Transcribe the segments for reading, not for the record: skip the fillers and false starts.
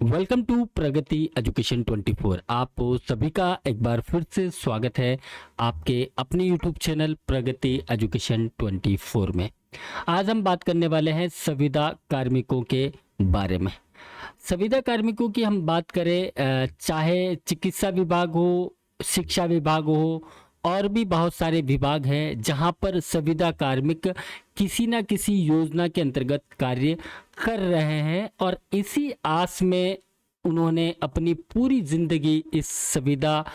Welcome to Pragati education 24। आप सभी का एक बार फिर से स्वागत है आपके अपने यूट्यूब चैनल प्रगति एजुकेशन 24 में। आज हम बात करने वाले हैं संविदा कार्मिकों के बारे में। संविदा कार्मिकों की हम बात करें, चाहे चिकित्सा विभाग हो, शिक्षा विभाग हो और भी बहुत सारे विभाग हैं जहां पर संविदा कार्मिक किसी न किसी योजना के अंतर्गत कार्य कर रहे हैं और इसी आस में उन्होंने अपनी पूरी जिंदगी इस संविदा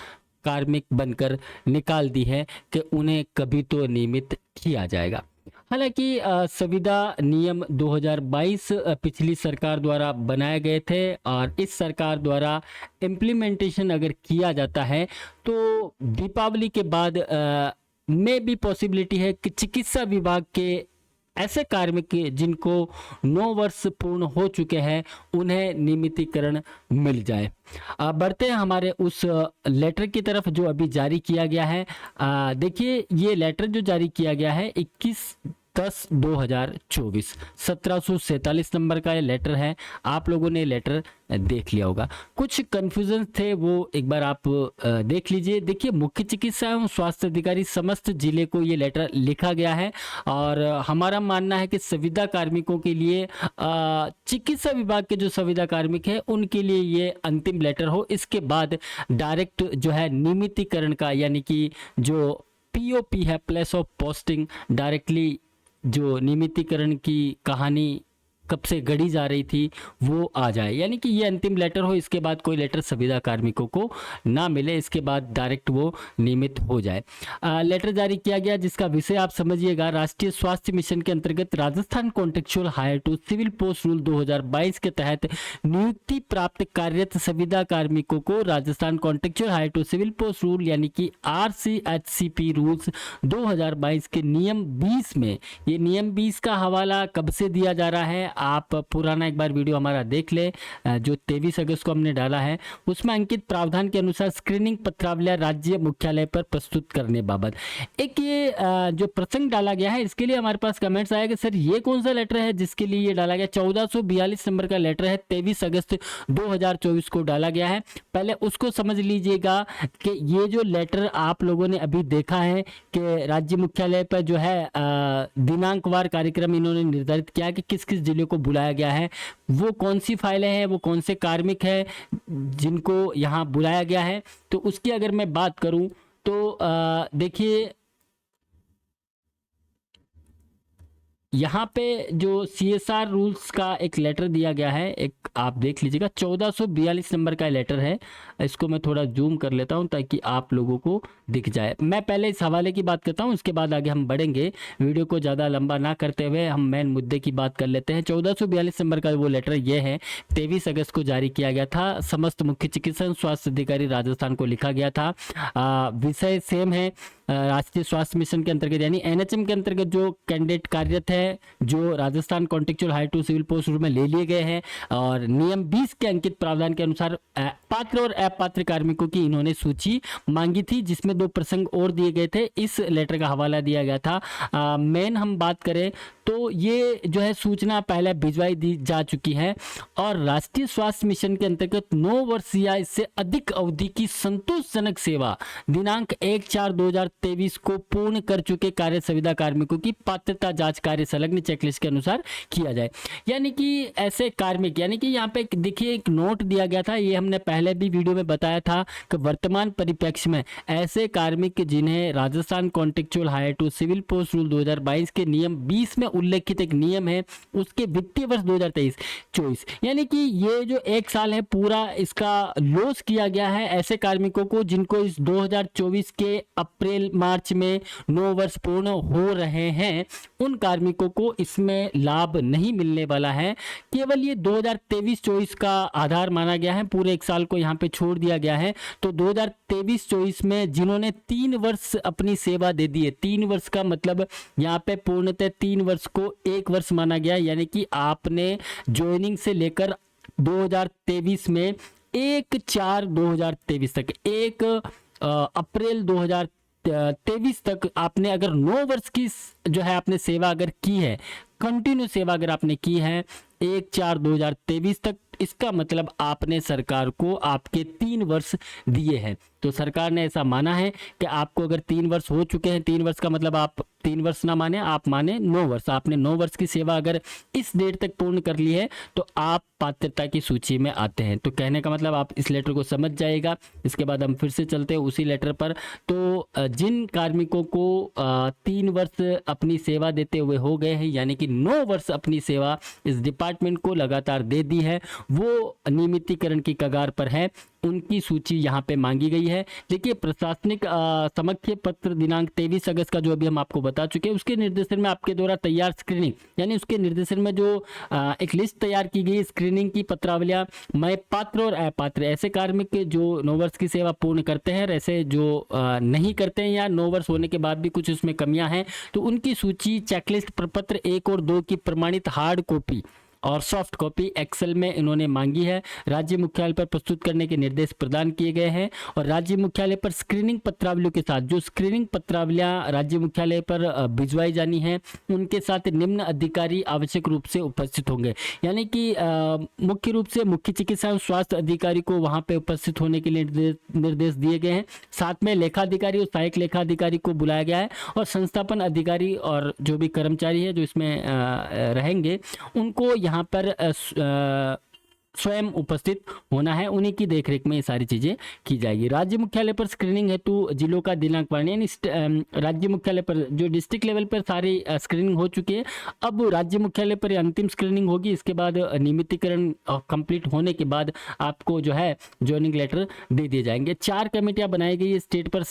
कार्मिक बनकर निकाल दी है कि उन्हें कभी तो नियमित किया जाएगा। हालांकि संविदा नियम 2022 पिछली सरकार द्वारा बनाए गए थे और इस सरकार द्वारा इम्प्लीमेंटेशन अगर किया जाता है तो दीपावली के बाद में भी पॉसिबिलिटी है कि चिकित्सा विभाग के ऐसे कार्मिक जिनको 9 वर्ष पूर्ण हो चुके हैं उन्हें नियमितीकरण मिल जाए। बढ़ते हैं हमारे उस लेटर की तरफ जो अभी जारी किया गया है। देखिए, ये लेटर जो जारी किया गया है 21/10/2024 1747 नंबर का ये लेटर है। आप लोगों ने लेटर देख लिया होगा। कुछ कन्फ्यूजन थे वो एक बार आप देख लीजिए। देखिए, मुख्य चिकित्सा एवं स्वास्थ्य अधिकारी समस्त जिले को ये लेटर लिखा गया है और हमारा मानना है कि संविदा कार्मिकों के लिए चिकित्सा विभाग के जो संविदा कार्मिक है उनके लिए ये अंतिम लेटर हो। इसके बाद डायरेक्ट जो है नियमितीकरण का, यानी कि जो पीओपी है, प्लेस ऑफ पोस्टिंग, डायरेक्टली जो नियमितीकरण की कहानी कब से गढ़ी जा रही थी वो आ जाए, यानी कि ये अंतिम लेटर हो। इसके बाद कोई लेटर संविदा कार्मिकों को ना मिले, इसके बाद डायरेक्ट वो नियमित हो जाए। लेटर जारी किया गया जिसका विषय आप समझिएगा, राष्ट्रीय स्वास्थ्य मिशन के अंतर्गत Rajasthan contractual hire to civil post rule 2022 के तहत नियुक्ति प्राप्त कार्यरत संविदा कार्मिकों को Rajasthan contractual hire to civil post rule यानी कि RCHCP रूल्स 2022 के नियम 20 में, ये नियम 20 का हवाला कब से दिया जा रहा है आप पुराना एक बार वीडियो हमारा देख ले जो 23 अगस्त को हमने डाला है। उसमें अंकित प्रावधान के अनुसार स्क्रीनिंग पत्रावलियां राज्य मुख्यालय पर प्रस्तुत करने बाबत एक ये जो प्रसंग डाला गया है, इसके लिए हमारे पास कमेंट्स आया कि सर ये कौन सा लेटर है जिसके लिए ये डाला गया। 1442 नंबर का लेटर है, 23 अगस्त 2024 को डाला गया है। पहले उसको समझ लीजिएगा कि ये जो लेटर आप लोगों ने अभी देखा है कि राज्य मुख्यालय पर जो है दिनांकवार कार्यक्रम इन्होंने निर्धारित किया कि किस किस जिले को बुलाया गया है, वो कौन सी फाइलें हैं, वो कौन से कार्मिक हैं जिनको यहाँ बुलाया गया है। तो उसकी अगर मैं बात करूं तो देखिए, यहाँ पे जो CSR रूल्स का एक लेटर दिया गया है, एक आप देख लीजिएगा, 1442 नंबर का लेटर है। इसको मैं थोड़ा जूम कर लेता हूँ ताकि आप लोगों को दिख जाए। मैं पहले इस हवाले की बात करता हूँ, उसके बाद आगे हम बढ़ेंगे। वीडियो को ज़्यादा लंबा ना करते हुए हम मेन मुद्दे की बात कर लेते हैं। 1442 नंबर का वो लेटर ये है, 23 अगस्त को जारी किया गया था। समस्त मुख्य चिकित्सा स्वास्थ्य अधिकारी राजस्थान को लिखा गया था। विषय सेम है, राष्ट्रीय स्वास्थ्य मिशन के अंतर्गत यानी NHM के अंतर्गत जो कैंडिडेट कार्यरत है जो Rajasthan contractual hire to civil post rule में ले लिए गए हैं और नियम 20 के अंकित प्रावधान के अनुसार पात्र और अपात्र कार्मिकों की इन्होंने सूची मांगी थी, जिसमें 2 प्रसंग और दिए गए थे। इस लेटर का हवाला दिया गया था। मेन हम बात करें तो ये जो है सूचना पहले भिजवाई दी जा चुकी है और राष्ट्रीय स्वास्थ्य मिशन के अंतर्गत 9 वर्ष या इससे अधिक अवधि की संतोषजनक सेवा दिनांक 1/4/2023 को पूर्ण कर चुके कार्य संविदा कार्मिकों की पात्रता जांच कार्य संलग्न चेकलिस्ट के अनुसार किया जाए। यानी कि ऐसे कार्मिक, यानी कि यहाँ पे देखिए एक नोट दिया गया था, ये हमने पहले भी वीडियो में बताया था कि वर्तमान परिप्रेक्ष्य में ऐसे कार्मिक जिन्हें Rajasthan contractual hire to civil post rule 2022 के नियम 20 में उल्लेखित एक नियम है उसके वित्तीय वर्ष 2023-24 यानी कि ये जो एक साल है पूरा इसका लॉस किया गया है ऐसे कार्मिकों को जिनको इस 2024 के अप्रैल मार्च में 9 वर्ष पूर्ण हो रहे हैं। उन कार्मिकों को इसमें लाभ नहीं मिलने वाला है, केवल ये 2023-24 का आधार माना गया है, पूरे एक साल को यहाँ पे छोड़ दिया गया है। तो 2023-24 में जिन्होंने 3 वर्ष अपनी सेवा दे दी है, 3 वर्ष का मतलब यहाँ पे पूर्णतः 3 वर्ष को 1 वर्ष माना गया, यानी कि आपने ज्वाइनिंग से लेकर 2023 में 1/4/2023 तक 1 अप्रैल 2023 तक आपने अगर 9 वर्ष की जो है आपने सेवा अगर की है, कंटिन्यू सेवा अगर आपने की है 1/4/2023 तक इसका मतलब आपने सरकार को आपके 3 वर्ष दिए हैं। तो सरकार ने ऐसा माना है कि आपको अगर 3 वर्ष हो चुके हैं, 3 वर्ष का मतलब आप 3 वर्ष ना माने, आप माने 9 वर्ष, आपने 9 वर्ष की सेवा अगर इस डेट तक पूर्ण कर ली है तो आप पात्रता की सूची में आते हैं। तो कहने का मतलब आप इस लेटर को समझ जाएगा। इसके बाद हम फिर से चलते हैं उसी लेटर पर। तो जिन कार्मिकों को 3 वर्ष अपनी सेवा देते हुए हो गए हैं, यानी कि 9 वर्ष अपनी सेवा इस डिपार्टमेंट को लगातार दे दी है, वो नियमितीकरण की कगार पर है, उनकी सूची यहाँ पे मांगी गई है। देखिए, प्रशासनिक समक्ष पत्र दिनांक 23 अगस्त का जो अभी हम आपको बता चुके हैं, उसके निर्देशन में आपके द्वारा तैयार स्क्रीनिंग, यानी उसके निर्देशन में जो एक लिस्ट तैयार की गई स्क्रीनिंग की पत्रावलियां, मैं पात्र और अपात्र ऐसे कार्मिक जो 9 वर्ष की सेवा पूर्ण करते हैं, ऐसे जो नहीं करते हैं या 9 वर्ष होने के बाद भी कुछ उसमें कमियां हैं, तो उनकी सूची चेकलिस्ट प्रपत्र 1 और 2 की प्रमाणित हार्ड कॉपी और सॉफ्ट कॉपी एक्सेल में इन्होंने मांगी है। राज्य मुख्यालय पर प्रस्तुत करने के निर्देश प्रदान किए गए हैं और राज्य मुख्यालय पर स्क्रीनिंग पत्रावलियों के साथ जो स्क्रीनिंग पत्रावलियां राज्य मुख्यालय पर भिजवाई जानी है, उनके साथ निम्न अधिकारी आवश्यक रूप से उपस्थित होंगे। यानी कि मुख्य रूप से मुख्य चिकित्सा और स्वास्थ्य अधिकारी को वहां पे उपस्थित होने के लिए निर्देश दिए गए हैं। साथ में लेखाधिकारी और सहायक लेखाधिकारी को बुलाया गया है और संस्थापन अधिकारी और जो भी कर्मचारी है जो इसमें रहेंगे, उनको यहाँ पर स्वयं उपस्थित होना है, उन्हीं की देखरेख में ये सारी चीजें की जाएगी। राज्य मुख्यालय पर स्क्रीनिंग हेतु जिलों का दिनांक वार, यानी राज्य मुख्यालय पर जो डिस्ट्रिक्ट लेवल पर सारी स्क्रीनिंग हो चुकी है, अब राज्य मुख्यालय पर अंतिम स्क्रीनिंग होगी। इसके बाद नियमितीकरण कंप्लीट होने के बाद आपको जो है ज्वाइनिंग लेटर दे दिए जाएंगे। 4 कमेटियां बनाई गई है स्टेट पर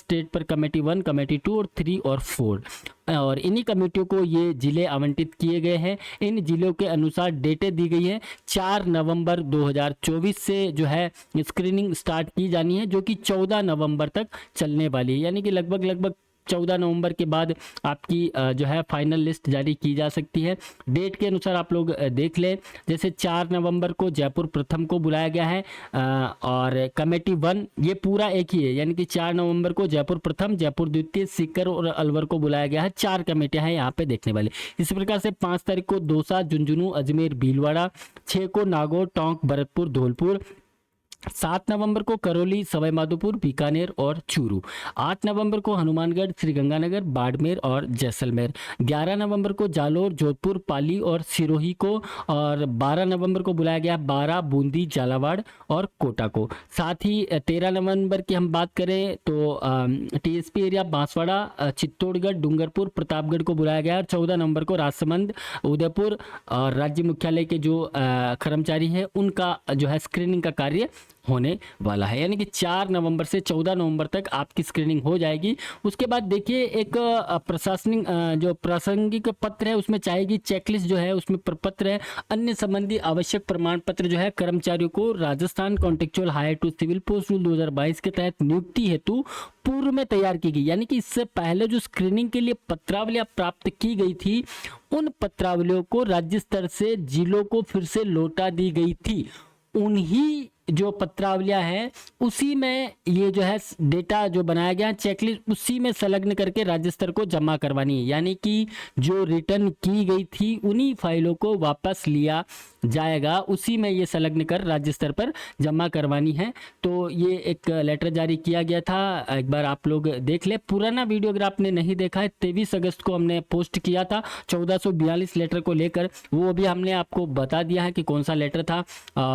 कमेटी 1, कमेटी 2 और 3 और 4, और इन्हीं कमेटियों को ये जिले आवंटित किए गए हैं। इन जिलों के अनुसार डेटें दी गई है। 4 नवंबर 2024 से जो है स्क्रीनिंग स्टार्ट की जानी है, जो कि 14 नवंबर तक चलने वाली है। यानी कि लगभग 14 नवंबर के बाद आपकी जो है फाइनल लिस्ट जारी की जा सकती है। डेट के अनुसार आप लोग देख लें, जैसे 4 नवंबर को जयपुर प्रथम को बुलाया गया है और कमेटी 1 ये पूरा एक ही है, यानी कि 4 नवंबर को जयपुर प्रथम, जयपुर द्वितीय, सीकर और अलवर को बुलाया गया है। 4 कमेटियां हैं यहाँ पे देखने वाली। इसी प्रकार से 5 तारीख को दौसा, झुंझुनू, अजमेर, भीलवाड़ा, 6 को नागौर, टोंक, भरतपुर, धौलपुर, 7 नवंबर को करौली, सवाई माधोपुर, बीकानेर और चूरू, 8 नवंबर को हनुमानगढ़, श्रीगंगानगर, बाड़मेर और जैसलमेर, 11 नवंबर को जालोर, जोधपुर, पाली और सिरोही को, और 12 नवंबर को बुलाया गया बारा, बूंदी, झालावाड़ और कोटा को। साथ ही 13 नवंबर की हम बात करें तो टीएसपी एरिया बांसवाड़ा, चित्तौड़गढ़, डूंगरपुर, प्रतापगढ़ को बुलाया गया। और 14 नवंबर को राजसमंद, उदयपुर और राज्य मुख्यालय के जो कर्मचारी है उनका जो है स्क्रीनिंग का कार्य होने वाला है। यानी कि 4 नवंबर से 14 नवंबर तक आपकी स्क्रीनिंग हो जाएगी। उसके बाद देखिए एक प्रशासनिक जो प्रासंगिक पत्र है उसमें चाहेगी चेकलिस्ट जो है, उसमें प्रपत्र है, अन्य संबंधी आवश्यक प्रमाण पत्र जो है कर्मचारियों को Rajasthan contractual hire to civil post rule 2022 के तहत नियुक्ति हेतु पूर्व में तैयार की गई। यानी कि इससे पहले जो स्क्रीनिंग के लिए पत्रावलियां प्राप्त की गई थी, उन पत्रावलियों को राज्य स्तर से जिलों को फिर से लौटा दी गई थी। उन्हीं जो पत्रावलियां हैं उसी में ये जो है डेटा जो बनाया गया चेकलिस्ट, उसी में संलग्न करके राज्य स्तर को जमा करवानी है। यानी कि जो रिटर्न की गई थी उन्हीं फाइलों को वापस लिया जाएगा, उसी में ये संलग्न कर राज्य स्तर पर जमा करवानी है। तो ये एक लेटर जारी किया गया था, एक बार आप लोग देख ले। पुराना वीडियो अगर आपने नहीं देखा है, 23 अगस्त को हमने पोस्ट किया था 1442 लेटर को लेकर, वो भी हमने आपको बता दिया है कि कौन सा लेटर था।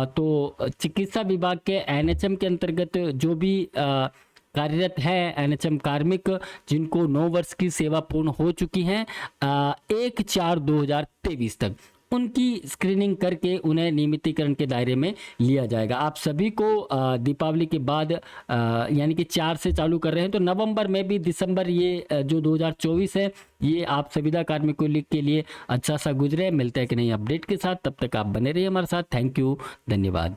तो चिकित्सा विभाग के एनएचएम के अंतर्गत जो भी कार्यरत है एनएचएम कार्मिक जिनको 9 वर्ष की सेवा पूर्ण हो चुकी है 1/4/2023 तक, उनकी स्क्रीनिंग करके उन्हें नियमितीकरण के दायरे में लिया जाएगा। आप सभी को दीपावली के बाद यानी कि 4 से चालू कर रहे हैं, तो नवंबर में भी दिसंबर ये जो 2024 है ये आप संविदा कार्मिकों के लिए अच्छा सा गुजरे। मिलते हैं कि नहीं अपडेट के साथ, तब तक आप बने रहिए हमारे साथ। थैंक यू, धन्यवाद।